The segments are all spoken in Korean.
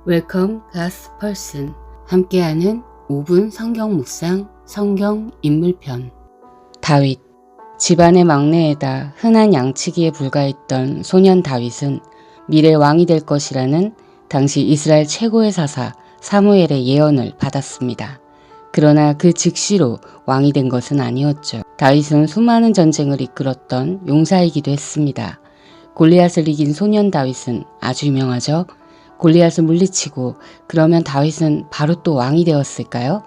웰컴 가스 펄슨 함께하는 5분 성경 묵상 성경 인물편. 다윗. 집안의 막내에다 흔한 양치기에 불과했던 소년 다윗은 미래 왕이 될 것이라는 당시 이스라엘 최고의 사사 사무엘의 예언을 받았습니다. 그러나 그 즉시로 왕이 된 것은 아니었죠. 다윗은 수많은 전쟁을 이끌었던 용사이기도 했습니다. 골리앗을 이긴 소년 다윗은 아주 유명하죠. 골리앗을 물리치고 그러면 다윗은 바로 또 왕이 되었을까요?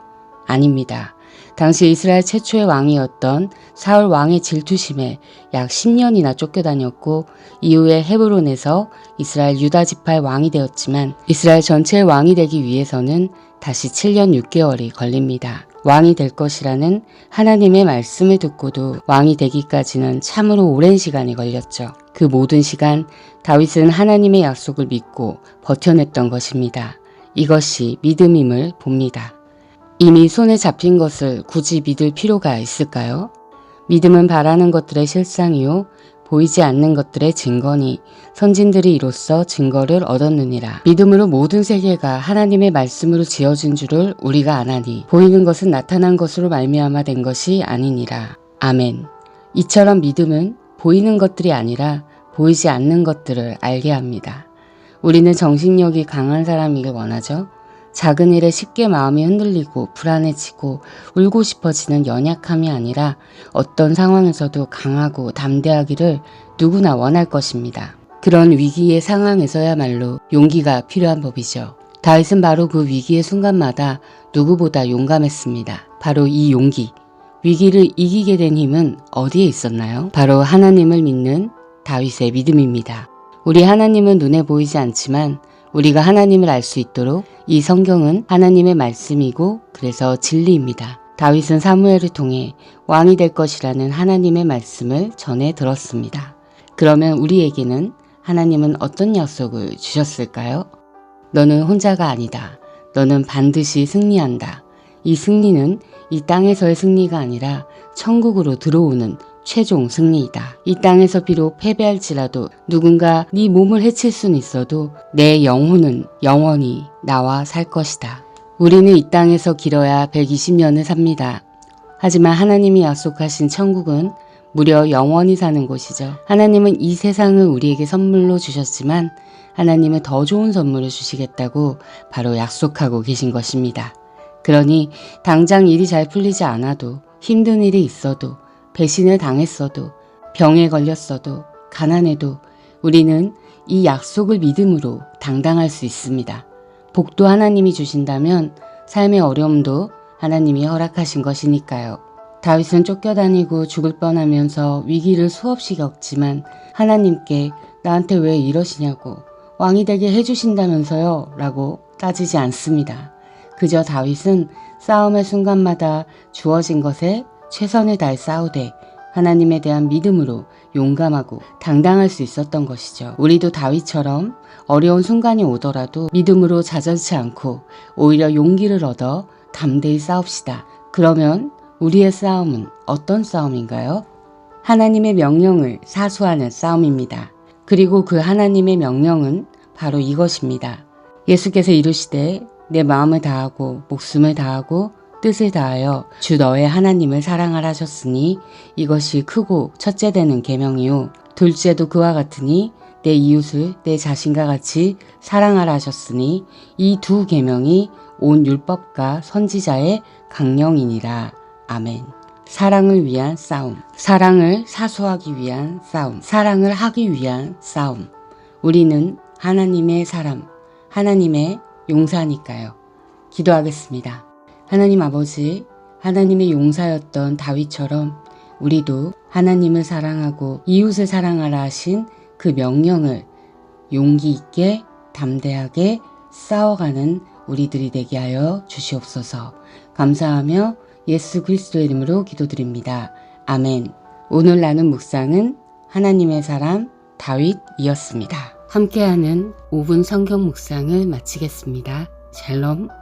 아닙니다. 당시 이스라엘 최초의 왕이었던 사울 왕의 질투심에 약 10년이나 쫓겨다녔고 이후에 헤브론에서 이스라엘 유다 지파의 왕이 되었지만 이스라엘 전체의 왕이 되기 위해서는 다시 7년 6개월이 걸립니다. 왕이 될 것이라는 하나님의 말씀을 듣고도 왕이 되기까지는 참으로 오랜 시간이 걸렸죠. 그 모든 시간 다윗은 하나님의 약속을 믿고 버텨냈던 것입니다. 이것이 믿음임을 봅니다. 이미 손에 잡힌 것을 굳이 믿을 필요가 있을까요? 믿음은 바라는 것들의 실상이요 보이지 않는 것들의 증거니 선진들이 이로써 증거를 얻었느니라. 믿음으로 모든 세계가 하나님의 말씀으로 지어진 줄을 우리가 아나니 보이는 것은 나타난 것으로 말미암아 된 것이 아니니라. 아멘. 이처럼 믿음은 보이는 것들이 아니라 보이지 않는 것들을 알게 합니다. 우리는 정신력이 강한 사람이길 원하죠. 작은 일에 쉽게 마음이 흔들리고 불안해지고 울고 싶어지는 연약함이 아니라 어떤 상황에서도 강하고 담대하기를 누구나 원할 것입니다. 그런 위기의 상황에서야말로 용기가 필요한 법이죠. 다윗은 바로 그 위기의 순간마다 누구보다 용감했습니다. 바로 이 용기, 위기를 이기게 된 힘은 어디에 있었나요? 바로 하나님을 믿는 다윗의 믿음입니다. 우리 하나님은 눈에 보이지 않지만 우리가 하나님을 알 수 있도록 이 성경은 하나님의 말씀이고 그래서 진리입니다. 다윗은 사무엘을 통해 왕이 될 것이라는 하나님의 말씀을 전해 들었습니다. 그러면 우리에게는 하나님은 어떤 약속을 주셨을까요? 너는 혼자가 아니다. 너는 반드시 승리한다. 이 승리는 이 땅에서의 승리가 아니라 천국으로 들어오는 최종 승리이다. 이 땅에서 비록 패배할지라도 누군가 네 몸을 해칠 수는 있어도 내 영혼은 영원히 나와 살 것이다. 우리는 이 땅에서 길어야 120년을 삽니다. 하지만 하나님이 약속하신 천국은 무려 영원히 사는 곳이죠. 하나님은 이 세상을 우리에게 선물로 주셨지만 하나님은 더 좋은 선물을 주시겠다고 바로 약속하고 계신 것입니다. 그러니 당장 일이 잘 풀리지 않아도 힘든 일이 있어도 배신을 당했어도 병에 걸렸어도 가난해도 우리는 이 약속을 믿음으로 당당할 수 있습니다. 복도 하나님이 주신다면 삶의 어려움도 하나님이 허락하신 것이니까요. 다윗은 쫓겨다니고 죽을 뻔하면서 위기를 수없이 겪지만 하나님께 나한테 왜 이러시냐고 왕이 되게 해주신다면서요 라고 따지지 않습니다. 그저 다윗은 싸움의 순간마다 주어진 것에 최선을 다해 싸우되 하나님에 대한 믿음으로 용감하고 당당할 수 있었던 것이죠. 우리도 다윗처럼 어려운 순간이 오더라도 믿음으로 좌절치 않고 오히려 용기를 얻어 담대히 싸웁시다. 그러면 우리의 싸움은 어떤 싸움인가요? 하나님의 명령을 사수하는 싸움입니다. 그리고 그 하나님의 명령은 바로 이것입니다. 예수께서 이르시되 내 마음을 다하고 목숨을 다하고 뜻을 다하여 주 너의 하나님을 사랑하라 하셨으니 이것이 크고 첫째 되는 계명이요 둘째도 그와 같으니 내 이웃을 내 자신과 같이 사랑하라 하셨으니 이 두 계명이 온 율법과 선지자의 강령이니라. 아멘. 사랑을 위한 싸움, 사랑을 사수하기 위한 싸움, 사랑을 하기 위한 싸움. 우리는 하나님의 사람, 하나님의 용사니까요. 기도하겠습니다. 하나님 아버지, 하나님의 용사였던 다윗처럼 우리도 하나님을 사랑하고 이웃을 사랑하라 하신 그 명령을 용기 있게 담대하게 싸워가는 우리들이 되게 하여 주시옵소서. 감사하며 예수 그리스도의 이름으로 기도드립니다. 아멘. 오늘 나눈 묵상은 하나님의 사람 다윗이었습니다. 함께하는 5분 성경 묵상을 마치겠습니다. 샬롬.